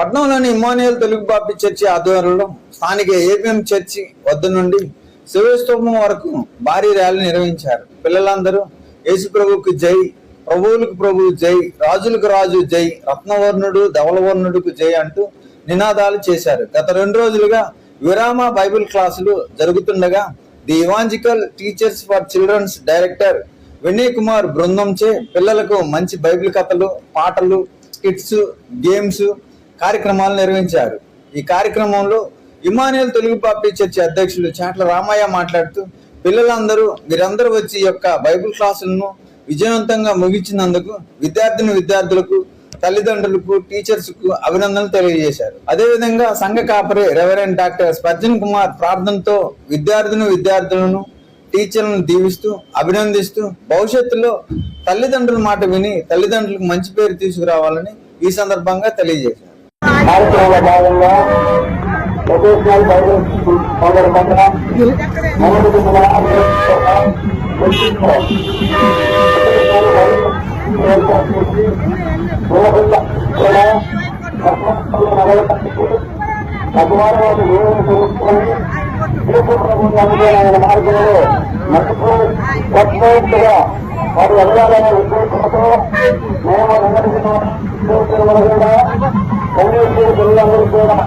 పట్నంలోని Emmanuel Telugu Baptist church ఆధ్వర్యంలో స్థానిక ABM church వద్ద నుండి శివస్తూపం వరకు భారీ ర్యాలీ నిర్వహించారు. పిల్లలందరూ యేసు ప్రభువుకు జై, ప్రభువులకు ప్రభువు జై, రాజులకు రాజు జై, రత్నవర్ణుడు ధవలవర్ణుడుకు జై అంటూ నినాదాలు చేశారు. గత 2 రోజులుగా విరామ బైబిల్ క్లాసులు జరుగుతుండగా the evangelical teachers for childrens director Vinay Kumar బృందంచే పిల్లలకు మంచి బైబిల్ కథలు, పాటలు, స్కిట్స్, గేమ్స్ కార్యక్రమాలు నిర్వహించారు. ఈ కార్యక్రమంలో ఇమ్మానుయేల్ తెలుగు బాప్టిస్ట్ చర్చి అధ్యక్షులు చాట్ల రామయ్య మాట్లాడుతూ పిల్లలందరూ మీరందరూ వచ్చి ఈ యొక్క బైబిల్ క్లాసులను విజయవంతంగా ముగించినందుకు విద్యార్థులకు, తల్లిదండ్రులకు, టీచర్స్ కు అభినందనలు తెలియజేశారు. అదేవిధంగా సంఘ కాపరి రెవరెండ్ డాక్టర్ స్పర్జన్ కుమార్ ప్రార్థనతో విద్యార్థులను టీచర్లను దీవిస్తూ అభినందిస్తూ భవిష్యత్తులో తల్లిదండ్రుల మాట విని తల్లిదండ్రులకు మంచి పేరు తీసుకురావాలని ఈ సందర్భంగా తెలియజేశారు. కార్యక్రమంలో భాగంగా ప్రొఫెషనల్ బైబిల్ సందర్భంగా మార్గంలో మనకు కొత్తగా వారు వెళ్ళాలనే ఉద్దేశంతో మేము కమ్యూనిటీ పిల్లలందరూ కూడా